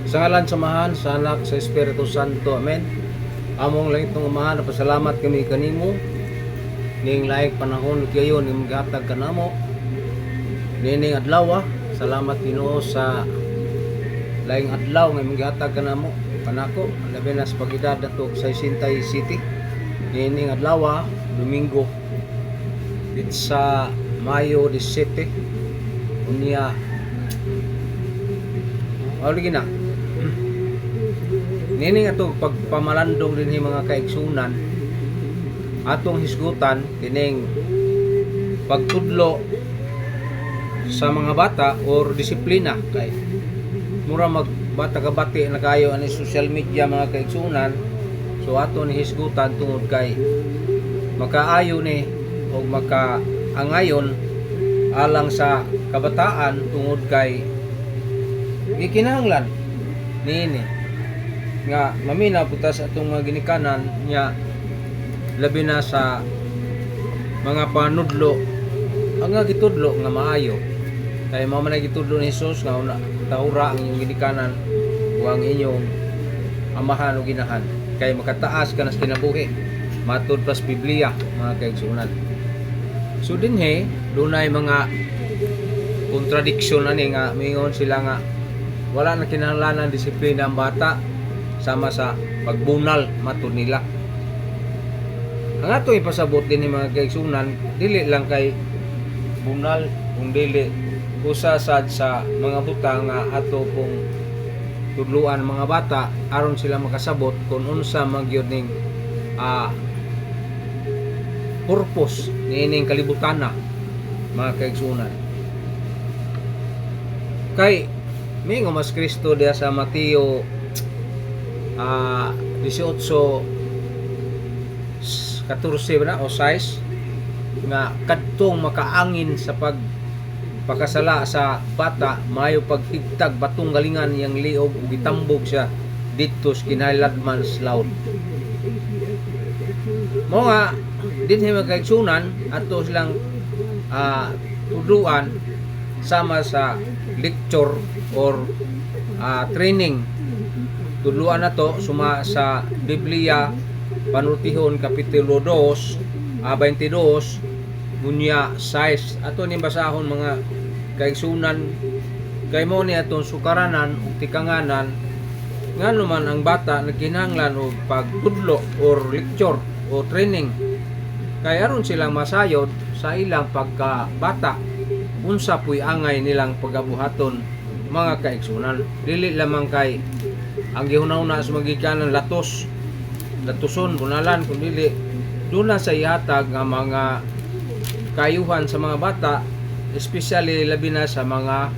Sa ngalan samahan sa anak sa Espiritu Santo. Amen. Among langit ng umahan, napasalamat kami kanimo. Ning laing panahon kayo ning gatag kanamo. Nining adlaw, salamat Ginoo sa laing adlaw nga magihatag kanamo kanako labi na sa pag-edad nato sa Sintay City. Nining adlaw, Domingo dit sa Mayo 17 unya lagi na nining atong pagpamalandong dinhi mga kaigsunan atong hisgutan kining pagtudlo sa mga bata or disiplina kay mura magbata kabati na kayo ani social media mga kaigsunan. So aton hisgutan tungod kay makaayo ni o makaangayon alang sa kabataan tungod kay gikinahanglan niini nga mamina putas atong mga ginikanan nya labi na sa mga panudlo ang nga gitudlo nga maayo kay mao man gitudlo ni Hesus nga una taura ang inyong ginikanan o ang inyong amahan o ginahan kay makataas ka na sa kinabuhi matud pas Biblia mga kaigsunan. So dinhi dunay mga contradiction ani nga mingon sila nga wala na kinahanglan disiplina ang bata sama sa pagbunal matud nila. Ang ato ipasabot din ni mga kaigsunan dili lang kay bunal kung dili usa sad sa mga butang nga ato pong tudluan mga bata aron sila makasabot kung unsa magyud ning purpose niining kalibutan na mga kaigsunan. Kay mingo mas Kristo diya sa Mateo 18:14 na o 6 nga kadtong makaangin sa pagpakasala sa bata maayo paghigtag batong galingan yang liog ug gitambog siya didto sa kinahilabman sa laod. Mo nga dinhi magkaigsunan ato silang tudluan sama sa lecture or training. Tudluan nato suma sa Biblia Panultihon Kapitulo 2 22 ngunya 6 ato ni basahon mga kaigsunan kay mo ni atong sukaranan ug tikanganan ngano man ang bata nagkinahanglan og pagtudlo or lecture o training kay aron silang masayod sa ilang pagkabata unsa puy angay nilang pagabuhaton mga kaigsunan. Dili lamang kay ang gihuna-una sa magikanan latuson bunalan kundi duna sa ihatag nga mga kayuhan sa mga bata especially labi na sa mga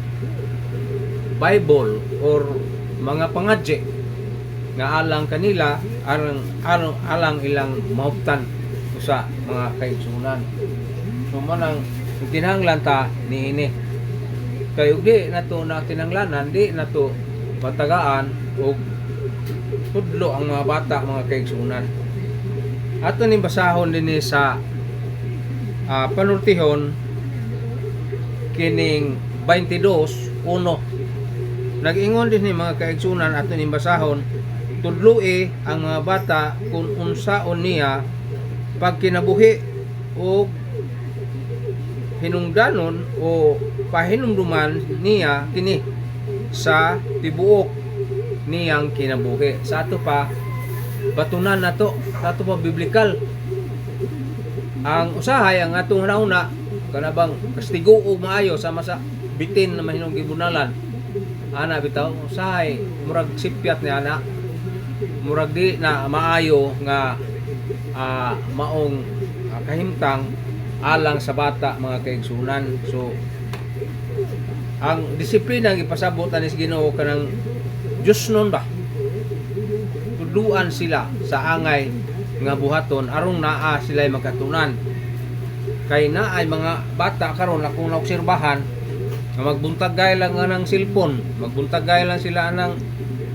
Bible or mga pangadye nga alang kanila alang ilang mahuptan sa mga kaigsunan. So manang kinahanglan ta niini kay ug di nato na kinahanglanan di nato matagaan og tudlo ang mga bata mga kaigsunan. Ato ni basahon dinhi sa Panultihon kining 22:1 nag-ingon din ni mga kaigsunan ato ni basahon tudloi ang mga bata kung unsaon niya pagkinabuhi o hinungdanon o pahinumduman niya kini sa tibuok niyang kinabuhi. Sa ato pa batunan nato sa ato pa biblikal ang usahay ang atong nauna kanabang kastigo o maayo sama sa bitin na mahinong gibunalan ana bitaw usahay murag sipyat ni ana murag di na maayo nga maong kahimtang alang sa bata mga kaigsunan. So ang disiplina ang ipasabot ani sa Ginoo kanang Diyos nun ba tudluan sila sa angay nga buhaton aron naa sila magkatunan kay naay mga bata karon akong naobserbahan nga magbuntag gay lang ng cellphone magbuntag gay lang sila ng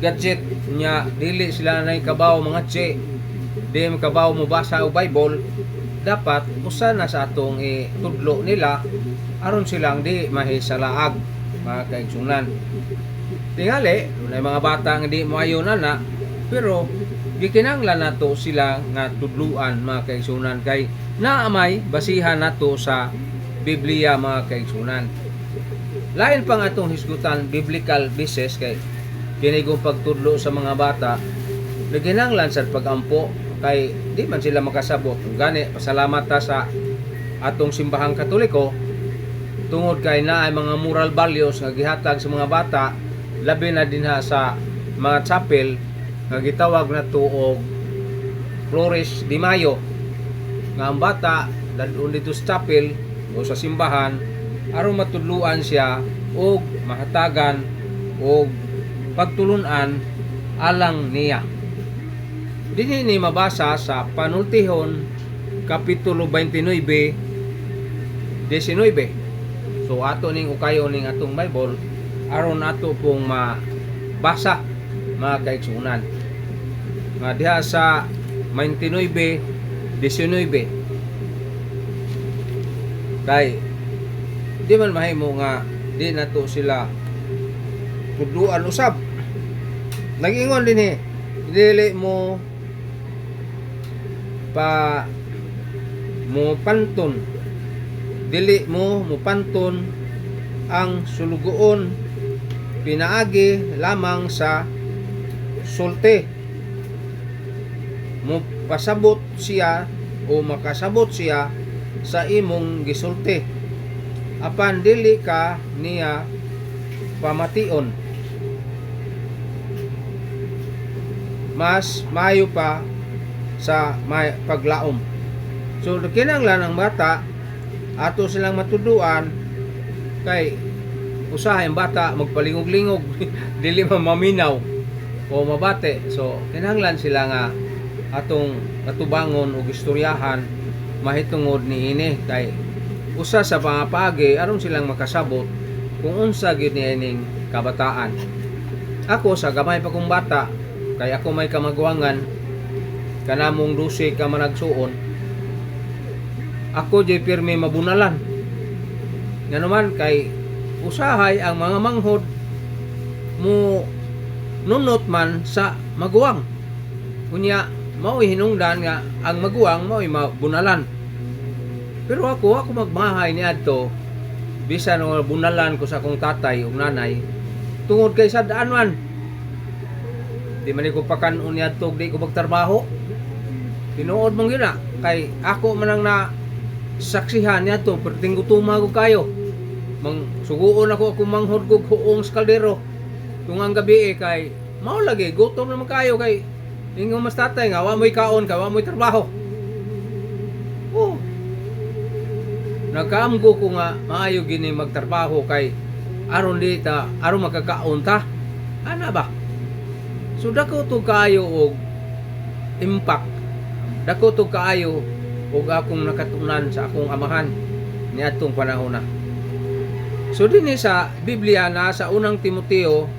gadget nya dili sila nay kabaw mga tse di kabaw mo basa o Bible. Dapat usa na sa atong tudlo nila aron silang di mahisalaag mga kaigsunan. tingali may mga bata nga di mo ayon na pero gikinahanglan nato sila nga tudluan mga kaigsunan kay naamay basihan nato sa Biblia mga kaigsunan. Lain pa nga itong hisgutan biblical basis kay kini kung pagtudlo sa mga bata naginanglan sa pagampo kay di man sila makasabot gani pasalamat ta sa atong simbahang Katoliko tungod kay naay mga moral values nga gihatag sa mga bata labi na dinha sa mga chapel nga gitawag na tuog Flores de Mayo nga ang bata dadun dito sa chapel o sa simbahan aron matudluan siya og mahatagan og pagtulunan alang niya. Dinhi ni mabasa sa Panultihon Kapitulo 29 19. So ato ning ukayo ning atong Bible aron ato pong mabasa mga kaigsunan. Nga diha sa 29 19. Kay di man mahimo nga di nato sila tudluan usab. Nag-ingon din dili mo panton dili mo panton ang sulugoon pinaagi lamang sa sulti mo pasabot siya o makasabot siya sa imong gisulti apan dili ka niya pamation mas mayo pa sa may paglaom. So kinahanglan ang bata ato silang matuduan kay usahay ang bata magpalingog-lingog dili man maminaw o mabate. So kinahanglan sila nga atong katubangon og istoryahan mahitungod niini kay usa sa pangapagi aron silang makasabot kung unsa gyud niining kabataan. Ako sa gamay pa kong bata kay ako may kamagwangan kanamong 12 ka managsuon ako jay pirmi mabunalan nga naman kay usahay ang mga manghod mo nunot man sa maguwang unya mao'y hinungdan nga ang maguwang mao'y mabunalan pero ako magmahay ni adto bisan nga bunalan ko sa akong tatay ug nanay tungod kay sadaan man di man ko pakanon ni adto di ko magtrabaho tinuod man gyud na kay ako man ang na saksihan niya to perting gutuma ko kayo mang suguon ako manghod ko kuong sa kaldero tungang gabi kay mao lagi gutom naman kayo kay ingon mas tatay nga wa mo'y kaon ka wa mo'y trabaho oh nagkaamgo ko nga maayo gini magtrabaho kay aron makakaon ta ana ba so dako to kayo og impact dako to kaayo ug akong nakatunan sa akong amahan niadtong panahon na. So dinhi sa Biblia na sa unang Timoteo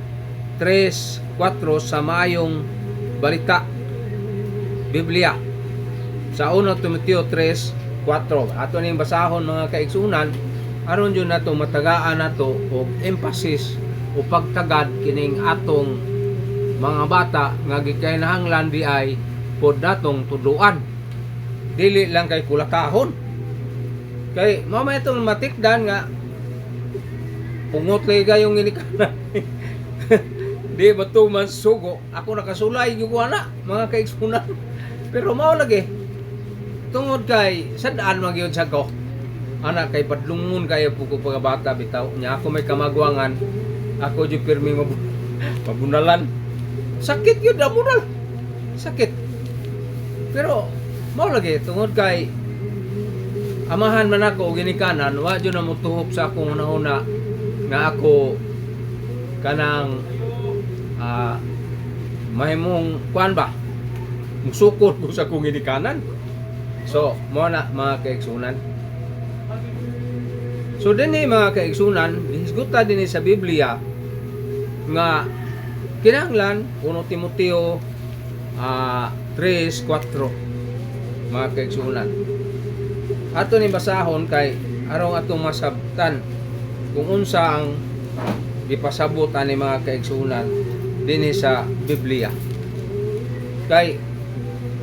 3:4 sa mayong balita Biblia sa unang Timoteo 3:4 ato ning basahon mga kaigsunan aron jud nato matagaan nato og emphasis o pagtagad kining atong mga bata nga gikinahanglan di ay pod natong tudluan dili lang kay kulakahon kay mama itong matikdan nga pungot lay gayong inikanan di ba to man sugo ako nakasulay yung wala mga kaigsunan pero mao lagi tungod kay sadaan magyud sa ko anak kay padlungon kayo puko pagabata bitaw nya ako may kamagwangan ako jud pirmi mabunalan sakit yun amunal sakit pero mao lagi tungod kay amahan man ako og ginikanan wa jud na motuhop sa akong una nga ako kanang mahimong kuan ba musukot ko sa akong ginikanan so mo na mga kaigsunan so dinhi mga kaigsunan hisguta dinhi sa Biblia nga kinahanglan 1 Timoteo 3:4 mga kaigsunan ato ni basahon kay arong atong masabtan kung unsa ang gipasabot ani mga kaigsunan dinhi sa Biblia. Kay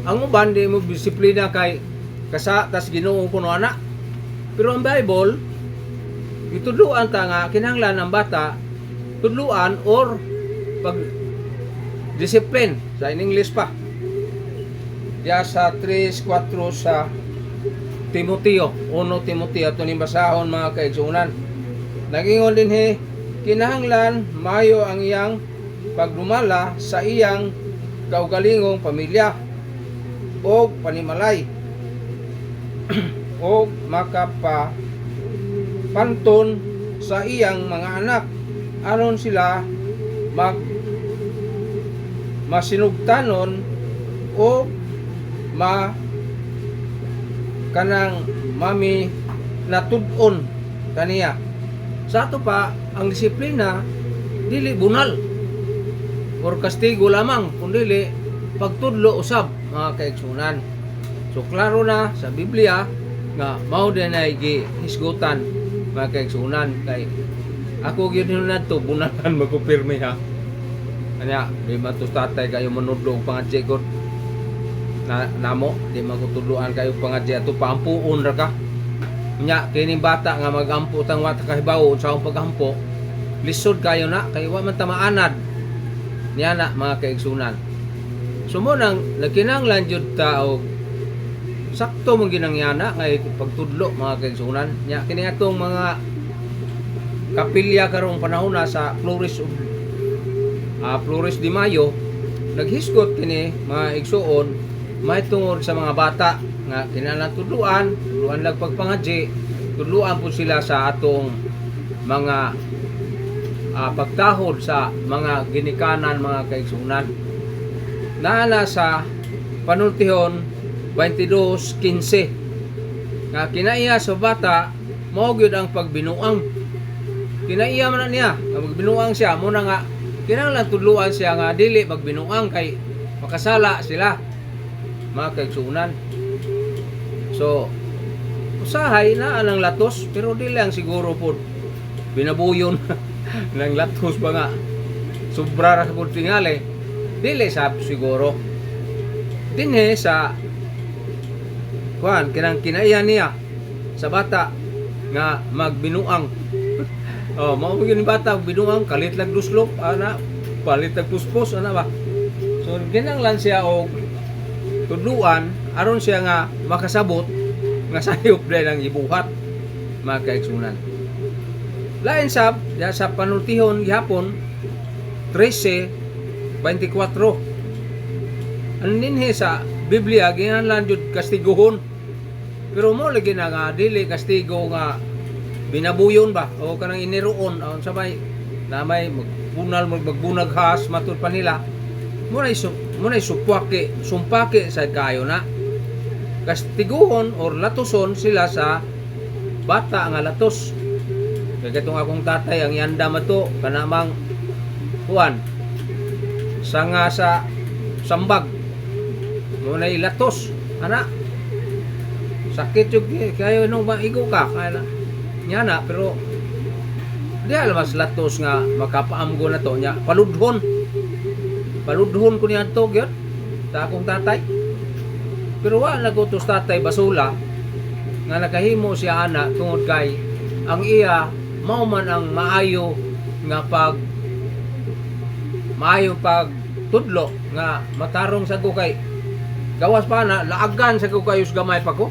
ang uban di mo disiplina kay kasa tas Ginoo kuno ana. Pero ang Bible itudluan ta nga kinahanglan ang bata tudluan or pag discipline sa in English pa. Ya sa 3:4 sa Timoteo, 1 Timoteo ato ni basahon mga kaigsunan. Nagingon dinhi kinahanglan mayo ang iyang pagdumala sa iyang kaugalingong pamilya o panimalay o makapapanton sa iyang mga anak aron sila masinugtanon o kanang mami natud-on kaniya. Sa ato pa ang disiplina dili bunal or kastigo lamang kundi pagtudlo usab mga kaigsunan. So klaro na sa Biblia nga mao din ay gihisgutan mga kaigsunan kay ako gyud nadto bunalan magkupirmi ha. Kanya di matus tatay kayo manudlo og pangadje gud na namo di magtudloan kayo pangadje ato paampuon ra ka. Nya kini bata nga magampo tang wa ta kahibaw sa akong pagampo lisod kayo na kay wa man ta maanad niya na mga kaigsunan. Sumunang nagkinahanglan jud ta og sakto mong ginangyana ngay pagtudlo mga kaigsunan. Nya kini atong mga kapilya karong panahon na sa Flores de Mayo naghisgot kini mga igsuon may tungod sa mga bata nga kinahanglan tudluan lang pagpangadji, tudluan po sila sa atong mga pagtahod sa mga ginikanan mga kaigsunan. Naana sa panultihon 22:15 nga kinaiya sa bata mao gyud ang pagbinuang. Kinaiya man niya nga magbinuang siya mo na nga kinahanglan tudluan siya nga dili magbinuang kay makasala sila mga kaigsunan. So usahay na anang latos pero dili lang siguro po binabuyon ng latos ba nga sobra ra sa tingali dili sab siguro dinhe sa kuan kinaiya niya sa bata nga magbinuang. Oh, mao gyud bata binuang kalit lag duslok ana palit lag puspos ana ba. So ginanglan siya og tudluan aron siya nga makasabot nga sayop din ang ibuhat mga kaigsunan. Lain sab ya sa panultihon gihapon 13:24 aninhi sa Biblia ginahanglan jud kastiguhon pero mo lagi na nga dili kastigo nga binabuyon ba o kanang iniroon aron sabay na may magbunag has matud pa nila munay sumpake sa kayo na kastiguhon or latuson sila sa bata nga latos. Kaya itong akong tatay ang yanda mato kanamang kuan sanga sa sambag munay latos ana sakit yung kayo nung maigo ka kaya nya na pero di alam mas latos nga makapaamgo na to nya paludhon ko niya to gyud sa akong tatay pero wala nagutos tatay basula nga nakahimo siya ana tungod kay ang iya mao man ang maayo pag tudlo nga matarong sa kay gawas pa na laagan sa kayus gamay pa ko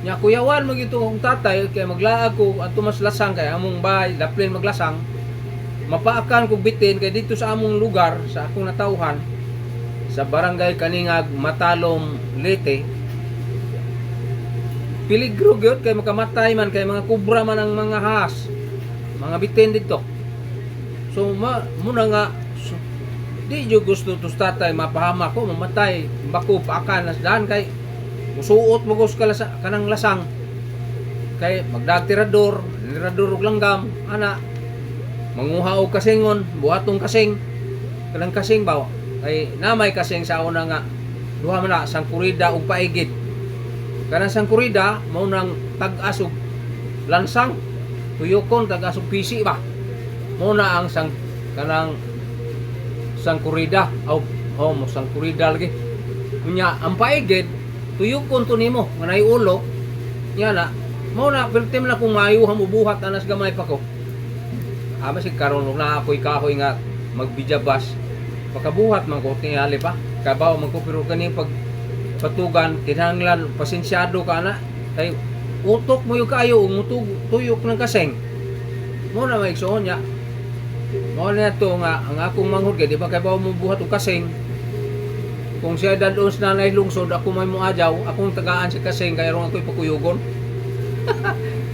nya kuyawan mo gito kong tatay kay maglaag ko at mas lasang kay among bahay daplin maglasang mapaakan ko bitin kay dito sa among lugar sa akong natauhan sa barangay Kaningag Matalom Leyte piligro gyud kay makamatay man kay mga kubra man ang mga has mga bitin dito so muna nga di yo gusto tus tatay mapahama ko mamatay bako paakan nas daan kay musuot mo ko kanang lasang kay magdagtirador og langgam ana manguha og kasingon buhatong kasing kanang kasing ba kay namay kasing sa una nga duha man na sangkurida og paigid kanang sangkurida mao nang tag-asog lansang tuyokon tag-asog pisi ba muna ang kanang sangkurida mo sangkurida lagi unya ang paigid tuyok kon to nimo nga nay ulo nya na mo na pertem na kung maayo hamubuhat anas gamay pa ko masig karon na ako'y kahoy nga magbijabas makabuhat man ko tingali pa kabaw man ko pero kani pag patugan kinahanglan pasensyado ka na kay utok mo yung kayo tuyok ng kaseng mo na maigsoon nya mo na to nga ang akong manghud kay di ba kay bawo mo buhat og kaseng kung siya dadon sa nanay lungsod ako may muadyaw akong tagaan si kaseng kay ron ako'y pakuyugon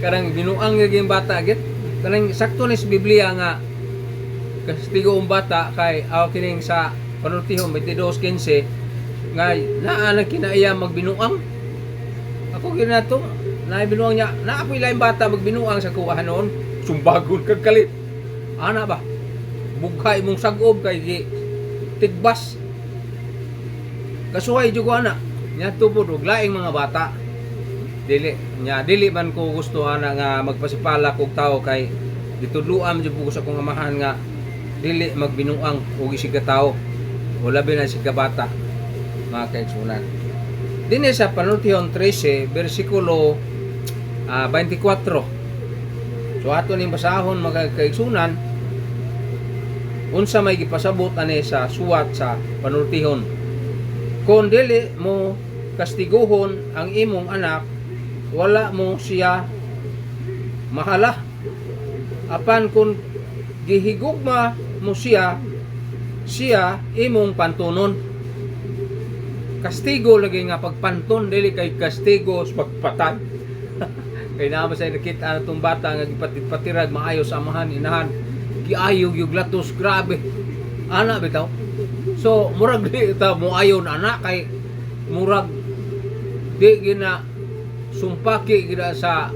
karang binuang nga bata git kanang sakto ni sa Biblia nga kastigo ang bata kay kining sa panultihon 22:15 nga naa na kinaiya magbinuang ako ginato na binuang niya na apoy lain bata magbinuang sa kuwahan noon sumbagon kag kalit ana ba bughay mong sagob kay tigbas kasuhay jud ko ana nya tubod og laing mga bata dili man ko gusto ana nga magpasipala kog tao kay ditudluan jud ko sa akong amahan nga dili magbinuang og isiga tao o labi na siga bata mga kaigsunan dinhi sa panultihon 13 bersikulo 24 so ato ning basahon mga kaigsunan unsa may gipasabot ani sa suwat sa panultihon kung dili mo kastiguhon ang imong anak wala mo siya mahala apan kung gihigugma mo siya imong pantunon kastigo lagi nga pagpanton dili kay kastigo sa pagpatay kay naman sa nakita na itong bata nga gipatirag maayo sa amahan inahan giayog yung latos grabe ana bitaw so murag di ita mo ayon anak kay murag di gina sumpaki gina sa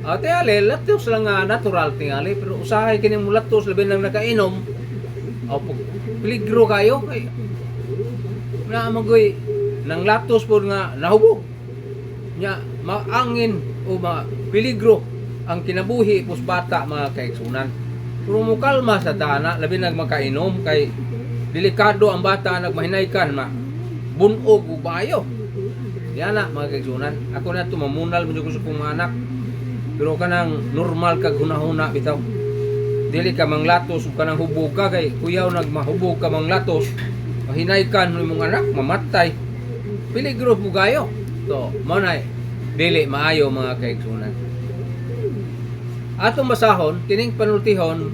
ate ale latos lang nga natural tingali pero usahay kini mo latos labi nang nakainom o peligro kayo kay na magoy nang latos po nga nahubog nya maangin o peligro ang kinabuhi pus bata mga kaigsunan pero mo kalma sa dana labi nag makainom kay delikado ang bata nagmahinaykan bunog ug bayo yan na mga kaigsunan ako na tumamunal mo sa kong anak pero kanang normal kag hunahuna bitaw dili ka manglatos ug kanang hubog ka kay kuyaw nagmahubog ka manglatos mahinaykan mo imong anak mamatay peligro po gayo so manay dili maayo mga kaigsunan atong basahon kining panultihon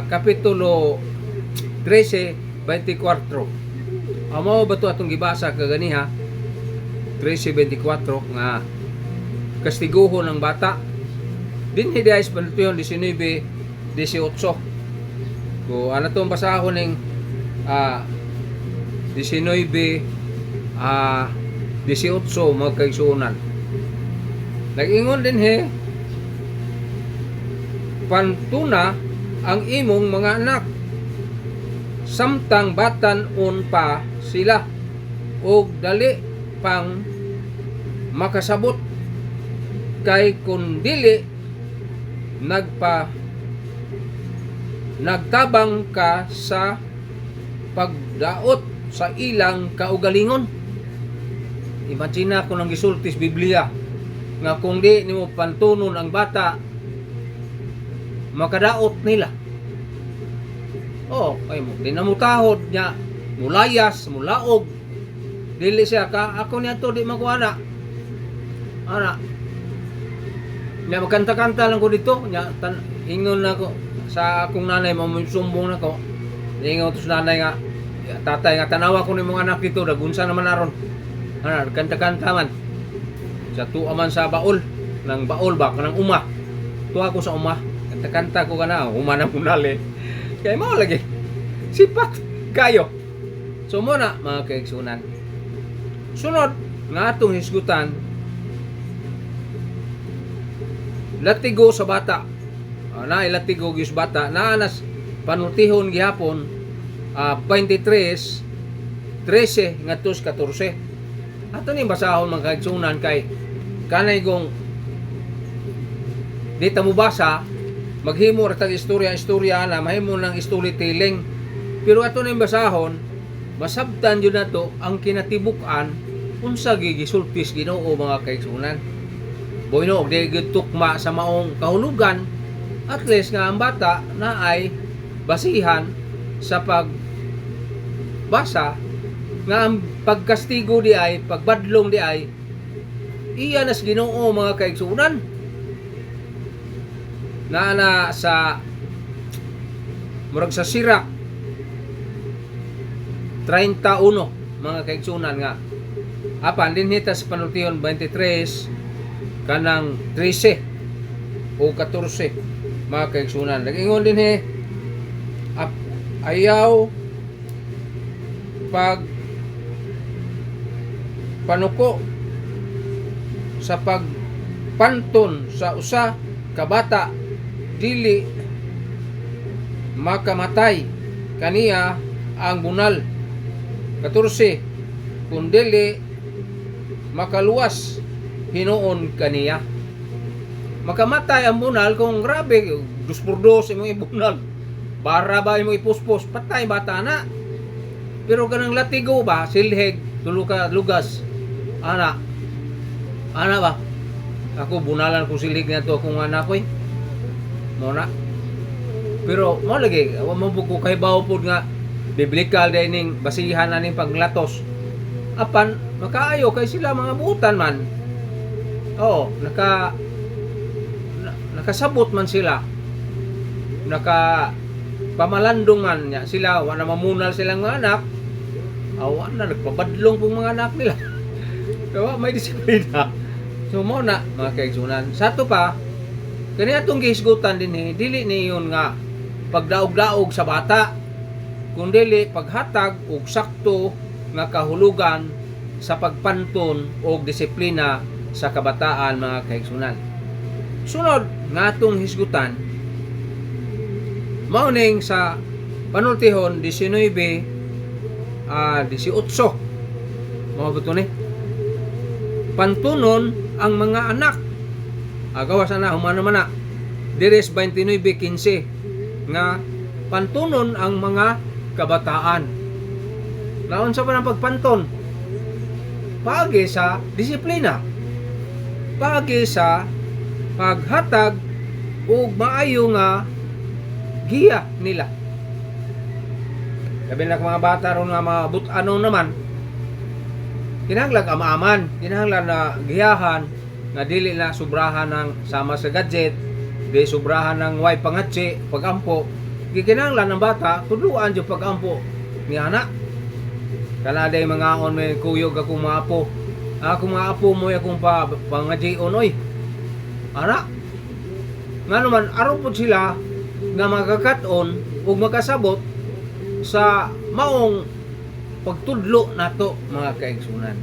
kapitulo 13:24 amo ba to atong gibasa kaganiha 13:24 nga kastiguhon ang bata dinhi diay sa panultihon 19:18 ko ano tong basahon ning 19:18 mga kaigsunan nag-ingon din pantuna ang imong mga anak samtang batan-on pa sila og dali pang makasabot kay kun dili nagtabang ka sa pagdaot sa ilang kaugalingon imagine ko nang gisultis Biblia nga kung di nimo pantunon ang bata makadaot nila kay mo dinamutahod niya mulayas mulaog dili siya ka ako niya to di makuana ana niya magkanta-kanta lang ko dito niya ingon na ko sa akong nanay mamusumbong na ko ingon to sa nanay nga tatay nga tanawa ko ni mga anak dito dagunsa naman aron ana kanta-kanta man sa tuwa man sa baol nang baol ba kanang uma tuwa ko sa uma kanta ko kana uma na munali kay mao lagi sipat kayo so muna mga kaigsunan sunod nga atong hisgutan latigo sa bata na ilatigo gyud sa bata na anas panultihon gihapon 23:13 ngadto sa 14 ato ni basahon mga kaigsunan kay kanay gong dita mo basa maghimo ra tag istorya na mahimo ng storytelling. Pero ato na basahon, masabtan yun na to ang kinatibuk-an unsa gigisultis Ginoo mga kaigsunan. Boyno og di tukma sa maong kahulugan, at least nga ang bata na ay basihan sa pagbasa nga ang pagkastigo di ay pagbadlong di ay iya nas Ginoo mga kaigsunan. Na sa murag sa Sira 31 mga kaigsunan nga apan dinhi ta sa panultihon 23 kanang 13 o 14 mga kaigsunan. Nag-ingon dinhi ayaw pag panuko sa pagpanton sa usa ka bata dili makamatay kaniya ang bunal. 14 kun dili makaluwas hinuon kaniya. Makamatay ang bunal kung grabe 2x2 imong ibunal, bara ba imong ipuspos, patay bata na. Pero kanang latigo ba silheg tulo ka lugas ana ba ako bunalan ko silhig na to akong anak ko muna. Pero mo lagi mo buko kay bawo pod nga biblical dining basihan na ning paglatos apan makaayo kay sila mga butan man. Oo, nakasabot man sila, pamalandong man niya sila, wala mamunal silang mga anak, awa na nagpabadlong pong mga anak nila. Kaya may disiplina. So mo na mga kaigsunan. Sa to pa, kani atong gihisgutan din dili niyon nga pagdaog-daog sa bata, kundi paghatag og sakto nga kahulugan sa pagpanton og disiplina sa kabataan mga kaigsunan. Sunod nga atong hisgutan mauning sa panultihon 19 18 mga buto ni pantunon ang mga anak agawas na humano man na deres 29:15 nga pantunon ang mga kabataan. Naon sa panang pagpanton paagi sa disiplina, paagi sa paghatag og maayo nga giya nila. Labi na mga bata ron nga mga but-ano naman, kinahanglan ama-aman, kinahanglan na giyahan nga dili na sobrahan ng sama sa gadget, di sobrahan ng way pangatsi, pagampo. Gikinahanglan ng bata tudluan jud pagampo ni anak. Kana day mga on may kuyog akong mga apo. Akong mga apo mo akong pangadjion oy. Anak. Nga naman aron pud sila nga magakaton ug makasabot sa maong pagtudlo nato mga kaigsunan.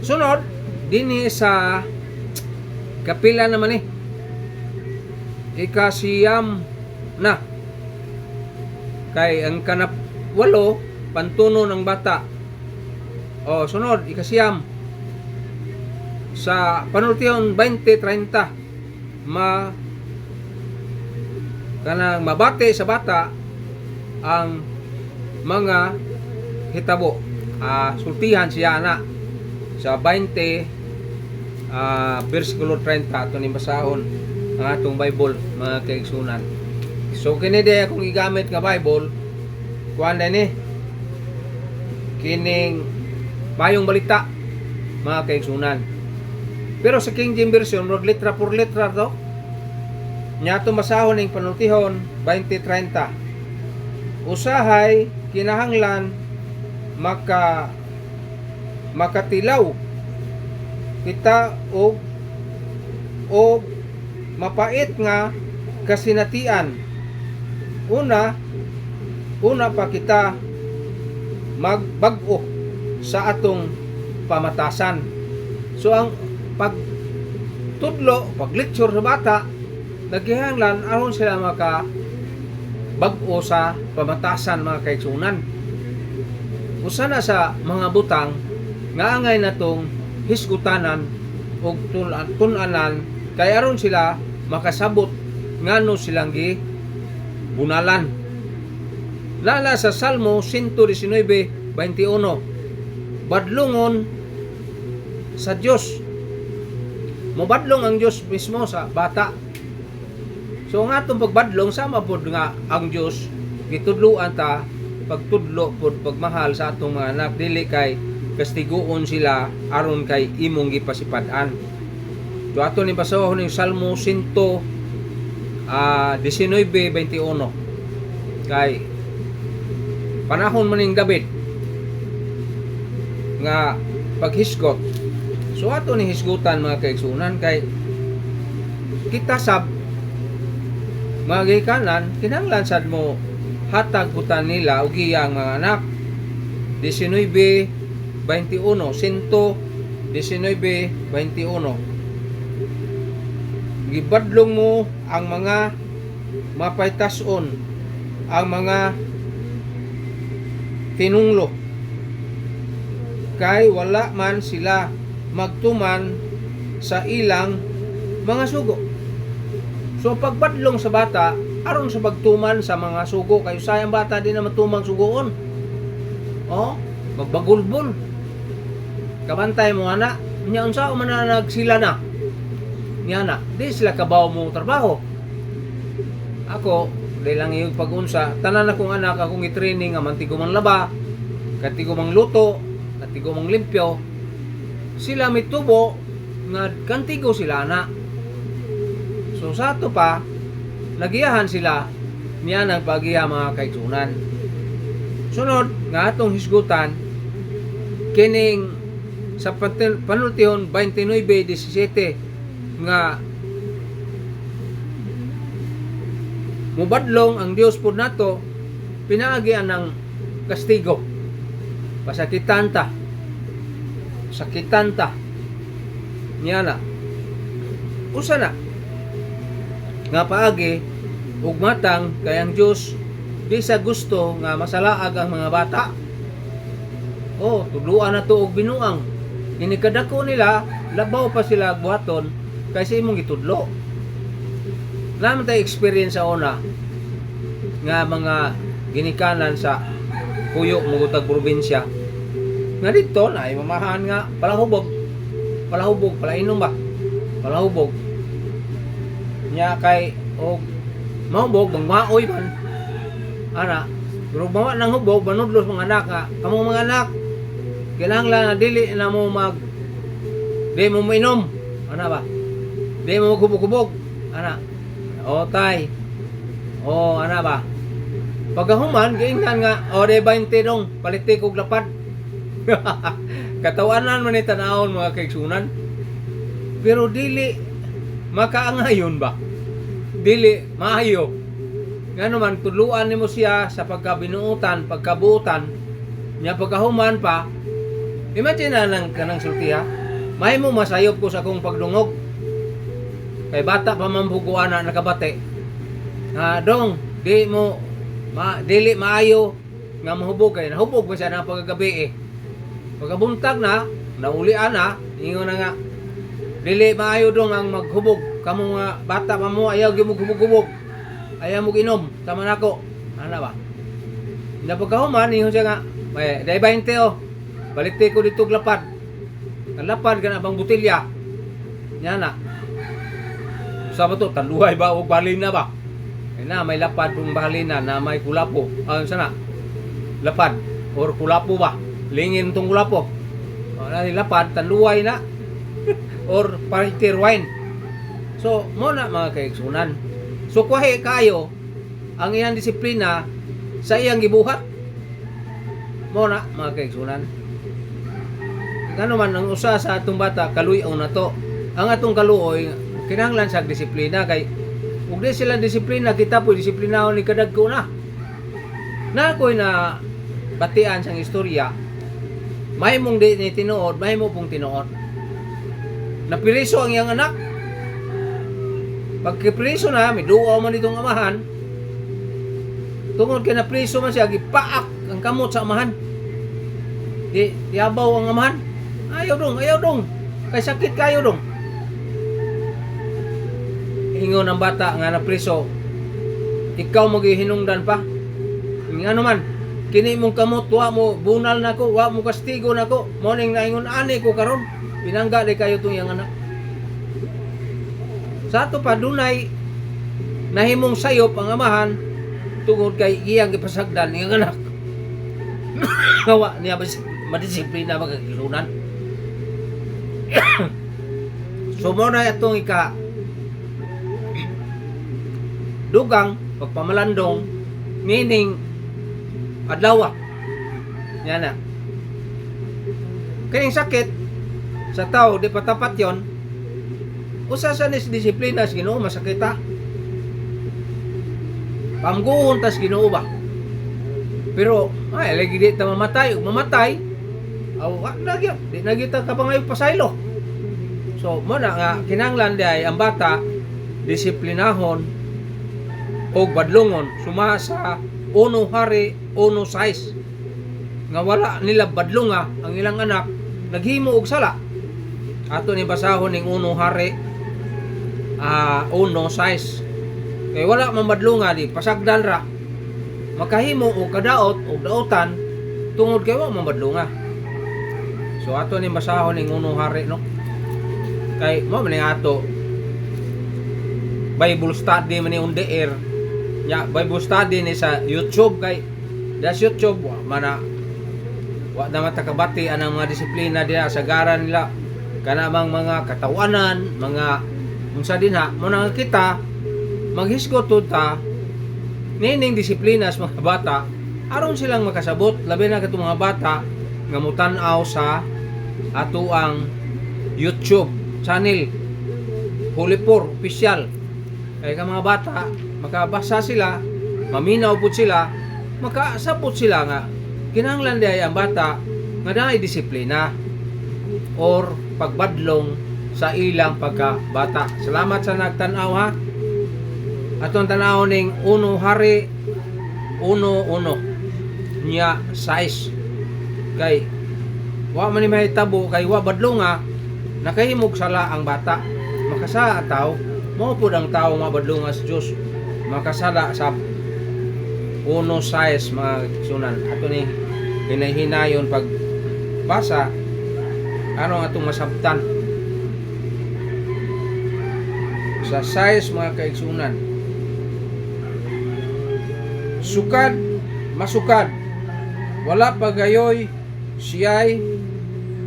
Sunod dinhi sa kapila naman ikasiyam na kay ang kanap 8 pantuno ng bata. O sunod ikasiyam sa panultihon 20:30 kanang mabati sa bata ang mga hitabo. Sultihan siya na sa 20 versikulo 30 ato ni basahon ang atong Bible mga kaigsunan. So kini day akong gigamit nga Bible kuan ni kining mayong balita mga kaigsunan. Pero sa King James Version murag letra por letra to. Nya ato basahon ning panultihon 20:30. Usahay kinahanglan makatilaw kita og mapait nga kasinatian. Una pa kita magbag-o sa atong pamatasan. So ang pagtudlo, pag-lecture sa bata, nagkihanglan aron sila maka bag-o sa pamatasan mga kaigsunan. Usa na sa mga butang nga angay natong hisgutanan og tun-anan kay aron sila makasabot ngano silang gi bunalan. Lala sa Salmo 119:21, badlongon sa Dios. Mobadlong ang Dios mismo sa bata. So nga itong pagbadlong, sama po nga ang Dios gitudloan ta, pagtudlo po, pagmahal sa atong mga anak, dili kay kastiguon sila aron kay imong gipasipad-an. So ato ni basahon ng Salmo 119:21, kay panahon man ning David nga paghisgot. So ato ni hisgutan mga kaigsunan, kay kita sab mga gikanan kinahanglan sad mo hatag putan nila og iyang mga anak. 19:21, 119:21, gibadlong mo ang mga mapaytason, ang mga tinunglo, kay wala man sila magtuman sa ilang mga sugo. So pagbadlong sa bata aron sa pagtuman sa mga sugo, kayo sayang bata din na matumang sugoon. Oh, magbagulbol. Kabantay mo ana, nya unsa man na nagsila na. Nya na, di sila kabaw mo trabaho. Ako, dahil lang yung pag-unsa, tanan akong anak akong i-training nga mantigo mang laba, katigo mang luto, katigo mang limpyo. Sila mitubo nga kantigo sila na. So sa ato pa, nagiyahan sila niya ng pagiya mga kaigsunan. Sunod nga atong hisgutan kining sa panultihon 29:17 nga mubadlong ang Dios pud nato, pinaagian ng kastigo, pasakitan ta, sakitan ta niya na. Usa na nga paagi ug matang kay ang Dios di sa gusto nga masalaag ang mga bata. Oh, tudluan na to og binuang. Inikadako nila, labaw pa sila buhaton kaysa imong gitudlo. Naman tayo experience sa una nga mga ginikanan sa Puyo, Mugutag probinsya. Nga dito na mamahan nga palahubog, palainom ba? Palahubog. Nya kay og mahubog bang maoy man. Ana, pero bawa nang hubog manudlos mga anak nga, kamong mga anak kinahanglan na dili na mo di mo mainom. Ana ba? Di mo maghubog-hubog. Ana. O tay. O ana ba? Pagahuman giingnan nga o de 20 dong paliti kog lapad. Katawanan man ni tanawon mga kaigsunan. Pero dili makaangayon ba? Dili maayo. Ngano man tudluan nimo siya sa pagkabinuutan, pagkabuutan nya pagkahuman pa. Imagine na lang kanang sultiha. May mo masayop ko sa akong pagdungog. Kay bata pa man buguan na nakabate. Dong, dili maayo nga mahubog kay nahubog ba siya ng pagkagabi eh. Pagkabuntag na, naulian na, ingon na nga. Dili maayo dong ang maghubog. Kamu nga bata pa mo ayaw gyud hubog-hubog. Ayaw mo ginom, tama nako. Ana ba? Napagkahuman ingon siya nga, dai 20 oh. Balite ko dito lapad. Lapad ka na bang butilya. Nya na. Sa to tanduhay ba o balina ba? Na may lapad kung balina na may kulapo. Sana? Lapad or kulapo ba? Lingin tong kulapo. Wala ni lapad tanduhay na. Or pariter wine. So, mo na mga kaigsunan. So, kwahe kayo ang iyang disiplina sa iyang gibuhat. Mo na mga kaigsunan. Ano man ang usa sa atong bata kaluy-aw na to. Ang atong kaluoy kinahanglan sa disiplina kay ug di sila disiplina kita po disiplinahon ni kadagko na. Na koy na batian sang istorya. May mong di ni tinuod, may mo pong tinuod. Napiriso ang iyang anak. Pagkipriso na, may duaw man itong amahan. Tungod kay napriso man siya, gipaak ang kamot sa amahan. Yabaw ang amahan. Ayaw dong. Kay sakit kayo dong. ingon ang bata nga na preso, ikaw maghihinungdan pa. Ano man, kini mong kamot, wa mo bunal nako, wa mo kastigo nako. Morning na ingon ani ko karon, pinangga di kayo tong yang anak. Sa ato pa dunay nahimong sayop ang amahan tungod kay iyang ipasagdan iyang anak. Kawa niya madisiplina magkakilunan. So mo na itong dugang pagpamalandong meaning adlaw. Yan na. Kaning sakit sa tao di patapat yon. Usa sa disiplina sa Ginoo masakita. Pamguhon tas Ginoo ba. Pero ay lagi di ta mamatay, di na kita kapangayo pasaylo. So mo na nga kinahanglan di ay ang bata disiplinahon o badlongon suma sa 1 Hari 1:6 nga wala nila badlonga ang ilang anak naghimo og sala. Ato ni basahon ning 1 Hari 1:6 kay wala man badlonga di pasagdan ra makahimo og kadaot og daotan tungod kay wa man badlonga. So ato ni basahon ning 1 Hari no. Kay mo man ato Bible study man ni on the air. Ya Bible study ni sa YouTube kay das YouTube mana wa na matakabati anang mga disiplina diha sa garan nila kanamang mga katawanan, mga unsa dinha mo nang kita maghisgot ta nining disiplina sa mga bata aron silang makasabot labi na katong mga bata nga mutan-aw sa ato ang YouTube channel Holy Four Official. Kaya ka mga bata makabasa sila, maminaw pud sila, makasabot sila nga kinahanglan diay ang bata nga naay disiplina or pagbadlong sa ilang pagkabata. Salamat sa nagtan-aw ha. Atong tan-aw ning 1 Hari 1:1 nya 6 kay wa man ni mahitabo kay wa badlonga nakahimog sala ang bata makasa taw mo pud ang tawo nga badlonga sa Dios makasala sa 1:6 mga sunan. Ato ni hinay-hinayon pag basa ano atong masabtan sa 6 mga kaigsunan. Sukad masukad wala pagayoy siya'y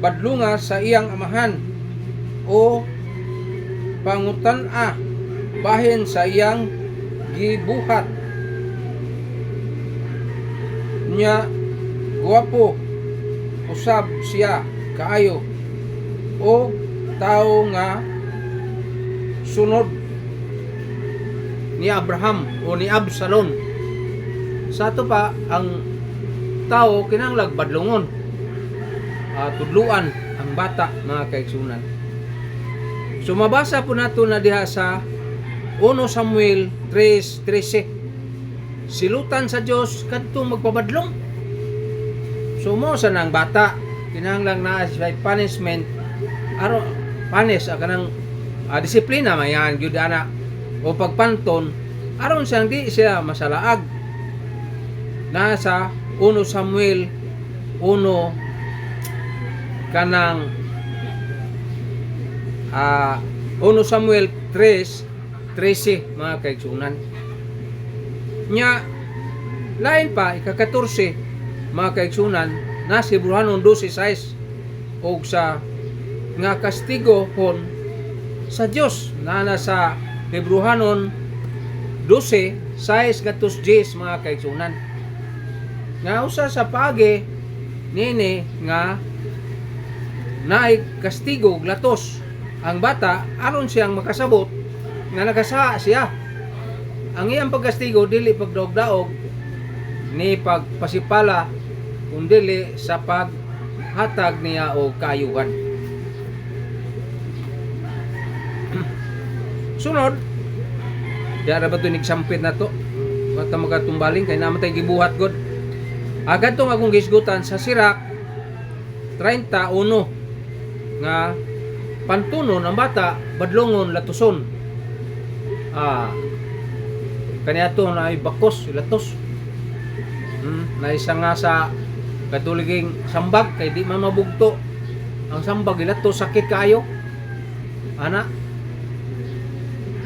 badlunga sa iyang amahan o pangutan-a bahin sa iyang gibuhat nya guwapo usab siya kaayo o tao nga sunod ni Abraham o ni Absalom. Sa ato pa ang tao kinahanglan badlongon tudluan ang bata mga kaigsunan. So mabasa po nato na diha sa 1 Samuel 3:13 silutan sa Dios kadtong magpabadlong. So mo sa nang bata kinahanglan na sa punishment aron panis kanang disiplina mayan gyud ana o pagpanton aron siyang di siya masalaag. Nasa 1 Samuel 1 kanang 1 Samuel 3:13 mga kaigsunan. Nya lain pa ika-14 mga kaigsunan na si Hebrehanon 12:6 og sa nga kastigo hon sa Dios na nasa Hebrehanon 12:6-10 mga kaigsunan. Nga usa sa pagi nini nga naay kastigo glatos ang bata aron siyang makasabot nga nagasa siya. Ang iyang pagkastigo dili pagdaog-daog ni pagpasipala kundi sa paghatag niya og kaayuhan. Sunod diara ba to nigsampit na to wata magatumbaling kay namatay gibuhat god. Agad tong akong gisgutan sa Sirak 31 nga pantunon ang bata badlongon latuson. kaniadto na ay bakos ilatos. Na isa nga sa katuliging sambag kay di man mabugto ang sambag ilatos sakit kaayo. Ana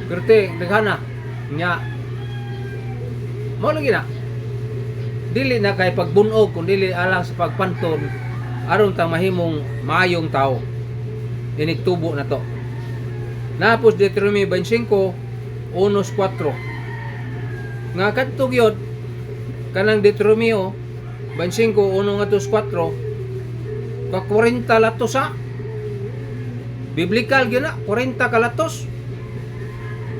Kerte, daghana nya mo lagi na dili na kay pagbunog kun dili alang sa pagpanton aron tang mahimong maayong tao. Inig tubo na to. Napos Deuteronomy 25 unos 4 nga kadto gyud kanang Deuteronomy 25 uno nga 4 ka 40 latos sa biblical gyud na 40 ka latos.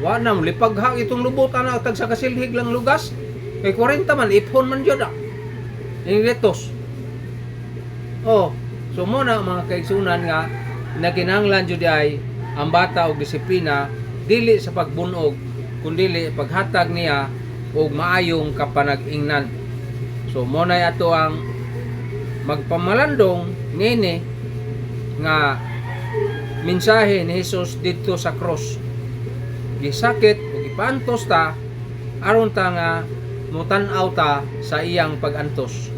Wa na lipaghag itong lubot ana tag sa kasilhig lang lugas. Kay 40 man ipon man jud Ini letos. So mo na mga kaigsunan nga naginanglan jud ay ang bata og disiplina dili sa pagbunog kundi paghatag niya og maayong kapanag-ingnan. So mo na ato ang magpamalandong nini nga mensahe ni Jesus dito sa cross. Gisakit o gipantos ta aron ta nga mutan-aw ta sa iyang pag-antos.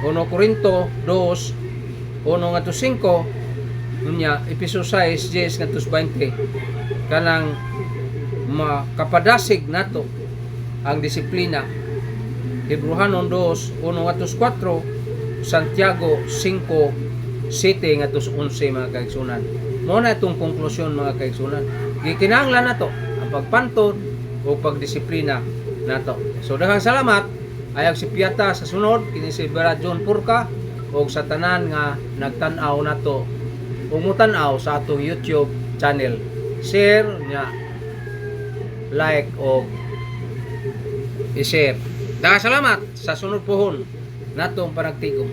1 Korinto 2 1 nga 5 unya episode 6 10 nga 20 kanang makapadasig nato ang disiplina. Hebrehanon 2 1 nga 4 Santiago 5 7 nga 11 mga kaigsunan. Mo na itong konklusyon mga kaigsunan. Gikinahanglan nato ang pagpantod o pagdisiplina nato. So daghang salamat ayag si Piata sa sunod kini si Brad John Purka og sa tanan nga nagtan-aw nato ug mutan-aw sa atong YouTube channel. Share nya like o i-share. Daghang salamat sa sunod pohon natong panagtigom.